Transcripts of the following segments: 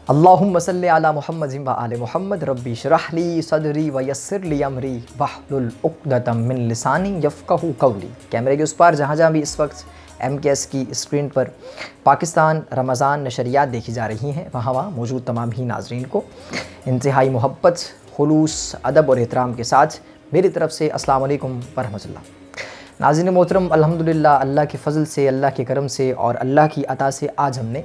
اللہم صلی علی محمد و آل محمد ربی اشرح لی صدری ویسر لی امری واحلل عقدۃ من لسانی یفقہوا قولی۔ کیمرے کے اس پار جہاں بھی اس وقت ایم کے ایس کی اسکرین پر پاکستان رمضان نشریات دیکھی جا رہی ہیں، وہاں موجود تمام ہی ناظرین کو انتہائی محبت، خلوص، ادب اور احترام کے ساتھ میری طرف سے السلام علیکم ورحمۃ اللہ۔ ناظرین محترم، الحمدللہ اللہ کے فضل سے، اللہ کے کرم سے اور اللہ کی عطا سے آج ہم نے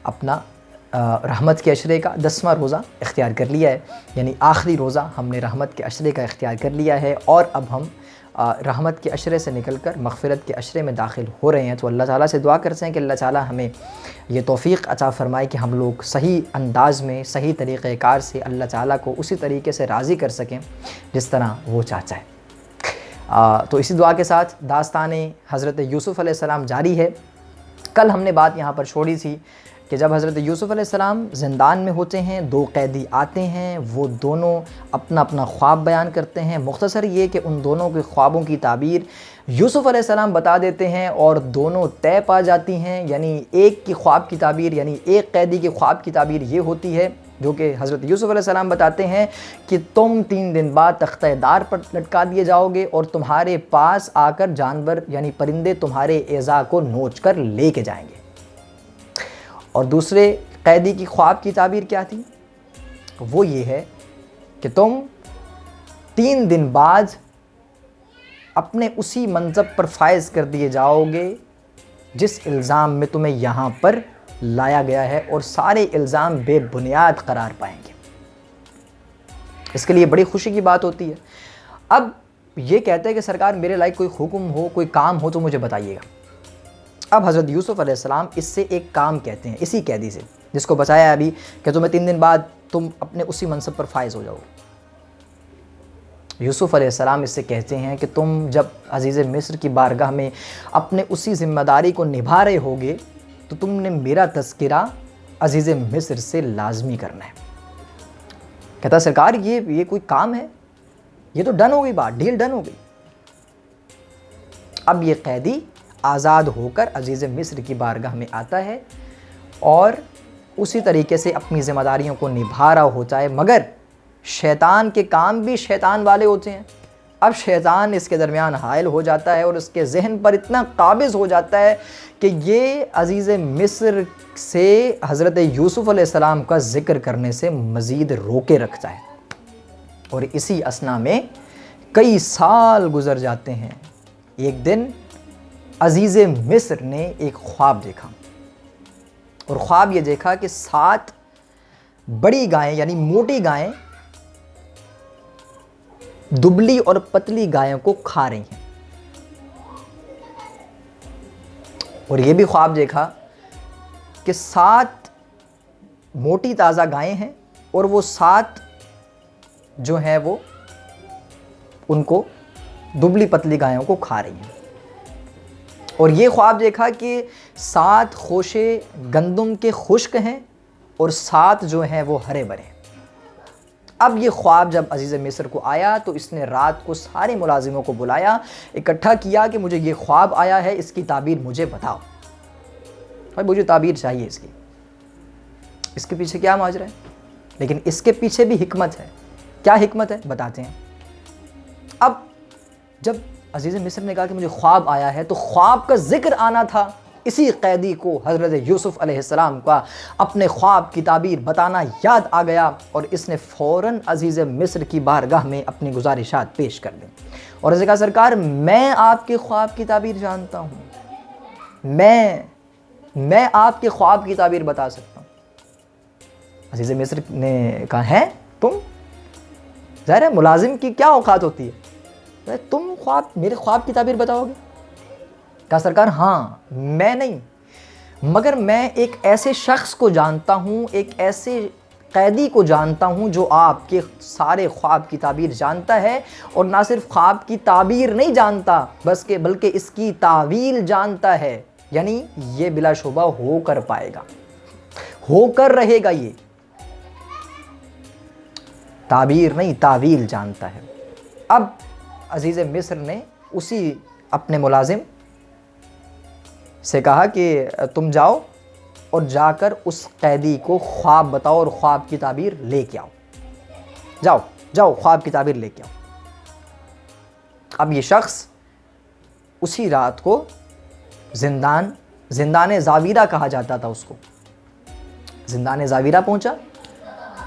اپنا رحمت کے عشرے کا 10واں روزہ اختیار کر لیا ہے، یعنی آخری روزہ ہم نے رحمت کے عشرے کا اختیار کر لیا ہے، اور اب ہم رحمت کے عشرے سے نکل کر مغفرت کے عشرے میں داخل ہو رہے ہیں۔ تو اللہ تعالیٰ سے دعا کرتے ہیں کہ اللہ تعالیٰ ہمیں یہ توفیق عطا فرمائے کہ ہم لوگ صحیح انداز میں، صحیح طریقہ کار سے اللہ تعالیٰ کو اسی طریقے سے راضی کر سکیں جس طرح وہ چاہتا ہے۔ تو اسی دعا کے ساتھ داستان حضرت یوسف علیہ السلام جاری ہے۔ کل ہم نے بات یہاں پر چھوڑی تھی کہ جب حضرت یوسف علیہ السلام زندان میں ہوتے ہیں، دو قیدی آتے ہیں، وہ دونوں اپنا اپنا خواب بیان کرتے ہیں۔ مختصر یہ کہ ان دونوں کے خوابوں کی تعبیر یوسف علیہ السلام بتا دیتے ہیں اور دونوں طے پا جاتی ہیں، یعنی ایک کی خواب کی تعبیر، یعنی ایک قیدی کے خواب کی تعبیر یہ ہوتی ہے جو کہ حضرت یوسف علیہ السلام بتاتے ہیں کہ تم 3 دن بعد تختہ دار پر لٹکا دیے جاؤ گے اور تمہارے پاس آ کر جانور یعنی پرندے تمہارے اعضاء کو نوچ کر لے کے جائیں گے۔ اور دوسرے قیدی کی خواب کی تعبیر کیا تھی؟ وہ یہ ہے کہ تم 3 دن بعد اپنے اسی منصب پر فائز کر دیے جاؤ گے جس الزام میں تمہیں یہاں پر لایا گیا ہے، اور سارے الزام بے بنیاد قرار پائیں گے۔ اس کے لیے بڑی خوشی کی بات ہوتی ہے۔ اب یہ کہتے ہیں کہ سرکار میرے لائق کوئی حکم ہو، کوئی کام ہو تو مجھے بتائیے گا۔ اب حضرت یوسف علیہ السلام اس سے ایک کام کہتے ہیں، اسی قیدی سے جس کو بتایا ابھی کہ تمہیں 3 دن بعد تم اپنے اسی منصب پر فائز ہو جاؤ۔ یوسف علیہ السلام اس سے کہتے ہیں کہ تم جب عزیز مصر کی بارگاہ میں اپنے اسی ذمہ داری کو نبھا رہے ہوگے تو تم نے میرا تذکرہ عزیز مصر سے لازمی کرنا ہے۔ کہتا سرکار یہ کوئی کام ہے؟ یہ تو ڈن ہو گئی، بات ڈیل ڈن ہو گئی۔ اب یہ قیدی آزاد ہو کر عزیز مصر کی بارگاہ میں آتا ہے اور اسی طریقے سے اپنی ذمہ داریوں کو نبھا رہا ہوتا ہے، مگر شیطان کے کام بھی شیطان والے ہوتے ہیں۔ اب شیطان اس کے درمیان حائل ہو جاتا ہے اور اس کے ذہن پر اتنا قابض ہو جاتا ہے کہ یہ عزیز مصر سے حضرت یوسف علیہ السلام کا ذکر کرنے سے مزید روکے رکھتا ہے، اور اسی اثنا میں کئی سال گزر جاتے ہیں۔ ایک دن عزیز مصر نے ایک خواب دیکھا، اور خواب یہ دیکھا کہ 7 بڑی گائیں یعنی موٹی گائیں دبلی اور پتلی گایوں کو کھا رہی ہیں، اور یہ بھی خواب دیکھا کہ 7 موٹی تازہ گائیں ہیں اور وہ 7 جو ہیں وہ ان کو دبلی پتلی گایوں کو کھا رہی ہیں۔ اور یہ خواب دیکھا کہ 7 خوشے گندم کے خشک ہیں اور 7 جو ہیں وہ ہرے بھرے ہیں۔ اب یہ خواب جب عزیز مصر کو آیا تو اس نے رات کو سارے ملازموں کو بلایا، اکٹھا کیا کہ مجھے یہ خواب آیا ہے، اس کی تعبیر مجھے بتاؤ۔ بھائی مجھے تعبیر چاہیے اس کے پیچھے کیا ماجرا ہے؟ لیکن اس کے پیچھے بھی حکمت ہے۔ کیا حکمت ہے بتاتے ہیں۔ اب جب عزیز مصر نے کہا کہ مجھے خواب آیا ہے، تو خواب کا ذکر آنا تھا اسی قیدی کو حضرت یوسف علیہ السلام کا اپنے خواب کی تعبیر بتانا یاد آ گیا، اور اس نے فوراً عزیز مصر کی بارگاہ میں اپنی گزارشات پیش کر دیں، اور اسے کہا سرکار میں آپ کے خواب کی تعبیر جانتا ہوں، میں آپ کے خواب کی تعبیر بتا سکتا ہوں۔ عزیز مصر نے کہا ہے تم؟ ظاہر ہے ملازم کی کیا اوقات ہوتی ہے، تم میرے خواب کی تعبیر بتاؤ گے؟ کہا سرکار ہاں میں نہیں، مگر میں ایک ایسے شخص کو جانتا ہوں، ایک ایسے قیدی کو جانتا ہوں جو آپ کے سارے خواب کی تعبیر جانتا ہے، اور نہ صرف خواب کی تعبیر نہیں جانتا بلکہ اس کی تعویل جانتا ہے، یعنی یہ بلا شبہ ہو کر پائے گا، ہو کر رہے گا، یہ تعبیر نہیں تعویل جانتا ہے۔ اب عزیز مصر نے اسی اپنے ملازم سے کہا کہ تم جاؤ اور جا کر اس قیدی کو خواب بتاؤ اور خواب کی تعبیر لے کے آؤ. جاؤ جاؤ خواب کی تعبیر لے کے آؤ. اب یہ شخص اسی رات کو زندان زاویرہ کہا جاتا تھا اس کو، زندان زاویرہ پہنچا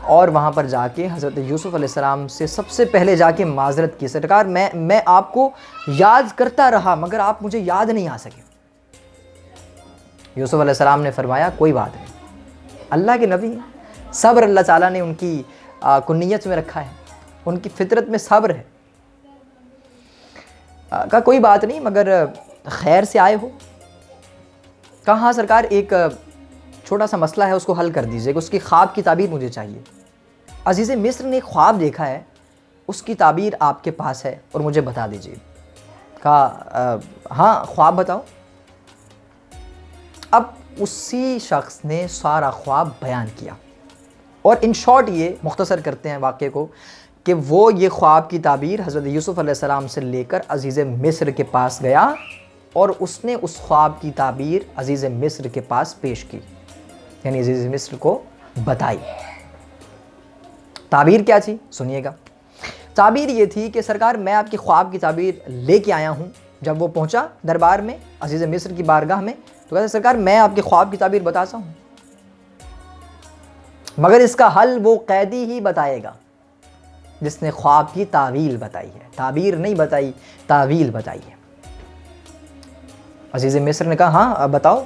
اور وہاں پر جا کے حضرت یوسف علیہ السلام سے سب سے پہلے جا کے معذرت کی، سرکار میں آپ کو یاد کرتا رہا مگر آپ مجھے یاد نہیں آ سکے. یوسف علیہ السلام نے فرمایا کوئی بات نہیں، اللہ کے نبی ہیں، صبر اللہ تعالیٰ نے ان کی کنیت میں رکھا ہے، ان کی فطرت میں صبر ہے. کہا کوئی بات نہیں مگر خیر سے آئے ہو؟ کہا ہاں سرکار ایک چھوٹا سا مسئلہ ہے اس کو حل کر دیجئے کہ اس کی خواب کی تعبیر مجھے چاہیے. عزیز مصر نے ایک خواب دیکھا ہے، اس کی تعبیر آپ کے پاس ہے اور مجھے بتا دیجئے. کہا ہاں خواب بتاؤ. اب اسی شخص نے سارا خواب بیان کیا اور ان شارٹ یہ مختصر کرتے ہیں واقعے کو کہ وہ یہ خواب کی تعبیر حضرت یوسف علیہ السلام سے لے کر عزیز مصر کے پاس گیا اور اس نے اس خواب کی تعبیر عزیز مصر کے پاس پیش کی، یعنی عزیز مصر کو بتائی. تعبیر کیا تھی سنیے گا. تعبیر یہ تھی کہ سرکار میں آپ کی خواب کی تعبیر لے کے آیا ہوں. جب وہ پہنچا دربار میں عزیز مصر کی بارگاہ میں تو کہا سرکار میں آپ کی خواب کی تعبیر بتاتا ہوں مگر اس کا حل وہ قیدی ہی بتائے گا جس نے خواب کی تعویل بتائی ہے، تعبیر نہیں بتائی، تعویل بتائی ہے. عزیز مصر نے کہا ہاں بتاؤ.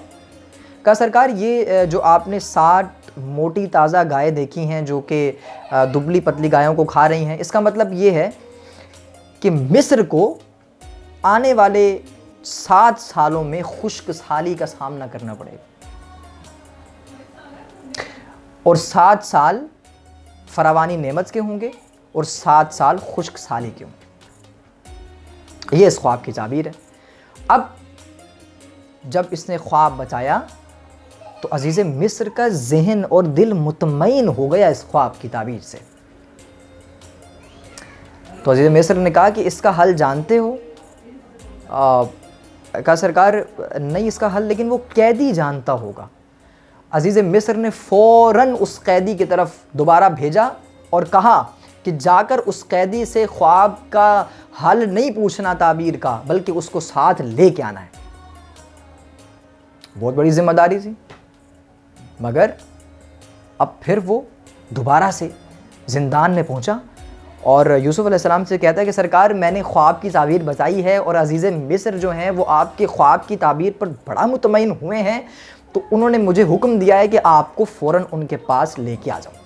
کہا سرکار یہ جو آپ نے 60 موٹی تازہ گائے دیکھی ہیں جو کہ دبلی پتلی گایوں کو کھا رہی ہیں، اس کا مطلب یہ ہے کہ مصر کو آنے والے 7 سالوں میں خشک سالی کا سامنا کرنا پڑے گا اور 7 سال فراوانی نعمت کے ہوں گے اور 7 سال خشک سالی کے ہوں گے. یہ اس خواب کی تعبیر ہے. اب جب اس نے خواب بتایا تو عزیز مصر کا ذہن اور دل مطمئن ہو گیا اس خواب کی تعبیر سے. تو عزیز مصر نے کہا کہ اس کا حل جانتے ہو؟ کہا سرکار نہیں اس کا حل لیکن وہ قیدی جانتا ہوگا. عزیز مصر نے فوراً اس قیدی کی طرف دوبارہ بھیجا اور کہا کہ جا کر اس قیدی سے خواب کا حل نہیں پوچھنا تعبیر کا بلکہ اس کو ساتھ لے کے آنا ہے. بہت بڑی ذمہ داری تھی مگر اب پھر وہ دوبارہ سے زندان میں پہنچا اور یوسف علیہ السلام سے کہتا ہے کہ سرکار میں نے خواب کی تعبیر بتائی ہے اور عزیز مصر جو ہیں وہ آپ کے خواب کی تعبیر پر بڑا مطمئن ہوئے ہیں تو انہوں نے مجھے حکم دیا ہے کہ آپ کو فوراً ان کے پاس لے کے آ جاؤں.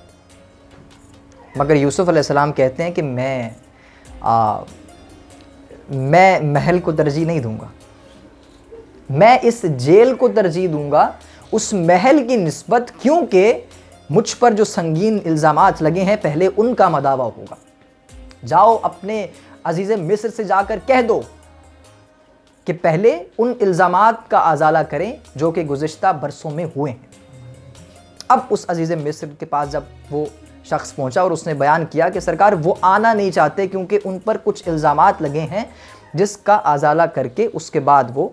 مگر یوسف علیہ السلام کہتے ہیں کہ میں محل کو ترجیح نہیں دوں گا، میں اس جیل کو ترجیح دوں گا اس محل کی نسبت، کیونکہ مجھ پر جو سنگین الزامات لگے ہیں پہلے ان کا مداوع ہوگا. جاؤ اپنے عزیز مصر سے جا کر کہہ دو کہ پہلے ان الزامات کا ازالہ کریں جو کہ گزشتہ برسوں میں ہوئے ہیں. اب اس عزیز مصر کے پاس جب وہ شخص پہنچا اور اس نے بیان کیا کہ سرکار وہ آنا نہیں چاہتے کیونکہ ان پر کچھ الزامات لگے ہیں جس کا ازالہ کر کے اس کے بعد وہ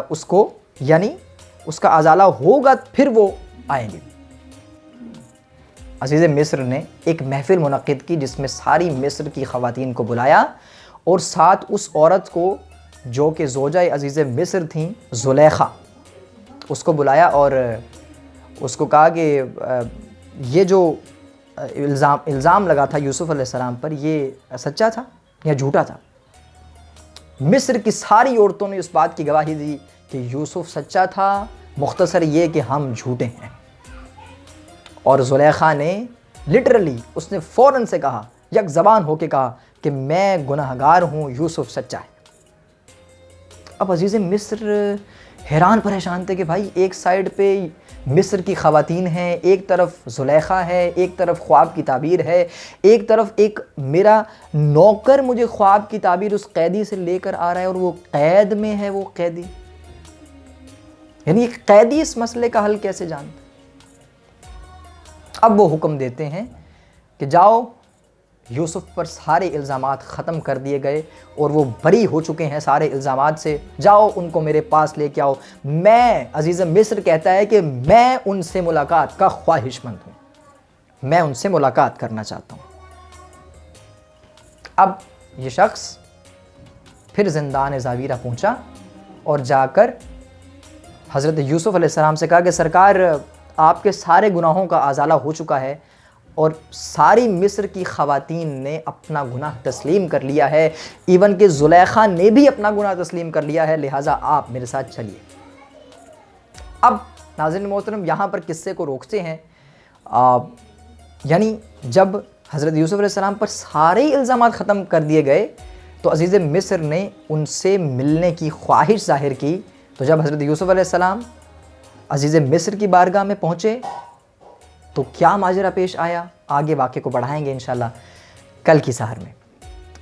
اس کو یعنی اس کا ازالہ ہوگا پھر وہ آئیں گے. عزیز مصر نے ایک محفل منعقد کی جس میں ساری مصر کی خواتین کو بلایا اور ساتھ اس عورت کو جو کہ زوجہ عزیز مصر تھیں زلیخا اس کو بلایا اور اس کو کہا کہ یہ جو الزام لگا تھا یوسف علیہ السلام پر یہ سچا تھا یا جھوٹا تھا. مصر کی ساری عورتوں نے اس بات کی گواہی دی کہ یوسف سچا تھا، مختصر یہ کہ ہم جھوٹے ہیں. اور زلیخا نے لٹرلی اس نے فوراً سے کہا، یک زبان ہو کے کہا کہ میں گناہگار ہوں، یوسف سچا ہے. اب عزیز مصر حیران پریشان تھے کہ بھائی ایک سائیڈ پہ مصر کی خواتین ہیں، ایک طرف زلیخا ہے، ایک طرف خواب کی تعبیر ہے، ایک طرف ایک میرا نوکر مجھے خواب کی تعبیر اس قیدی سے لے کر آ رہا ہے اور وہ قید میں ہے. وہ قیدی یعنی ایک قیدی اس مسئلے کا حل کیسے جانتا ہے؟ اب وہ حکم دیتے ہیں کہ جاؤ یوسف پر سارے الزامات ختم کر دیے گئے اور وہ بری ہو چکے ہیں سارے الزامات سے. جاؤ ان کو میرے پاس لے کے آؤ. میں عزیز مصر کہتا ہے کہ میں ان سے ملاقات کا خواہش مند ہوں, میں ان سے ملاقات کرنا چاہتا ہوں. اب یہ شخص پھر زندان زاویرہ پہنچا اور جا کر حضرت یوسف علیہ السلام سے کہا کہ سرکار آپ کے سارے گناہوں کا ازالہ ہو چکا ہے اور ساری مصر کی خواتین نے اپنا گناہ تسلیم کر لیا ہے, ایون کہ زلیخا نے بھی اپنا گناہ تسلیم کر لیا ہے, لہٰذا آپ میرے ساتھ چلیے. اب ناظرین محترم یہاں پر قصے کو روکتے ہیں. یعنی جب حضرت یوسف علیہ السلام پر سارے الزامات ختم کر دیے گئے تو عزیز مصر نے ان سے ملنے کی خواہش ظاہر کی. تو جب حضرت یوسف علیہ السلام عزیز مصر کی بارگاہ میں پہنچے تو کیا ماجرا پیش آیا, آگے واقعے کو بڑھائیں گے انشاءاللہ کل کی سحر میں.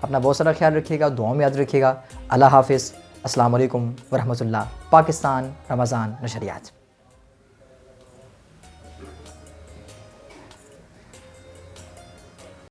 اپنا بہت سارا خیال رکھیے گا, دعاؤں میں یاد رکھیے گا. اللہ حافظ. السلام علیکم ورحمۃ اللہ. پاکستان رمضان نشریات.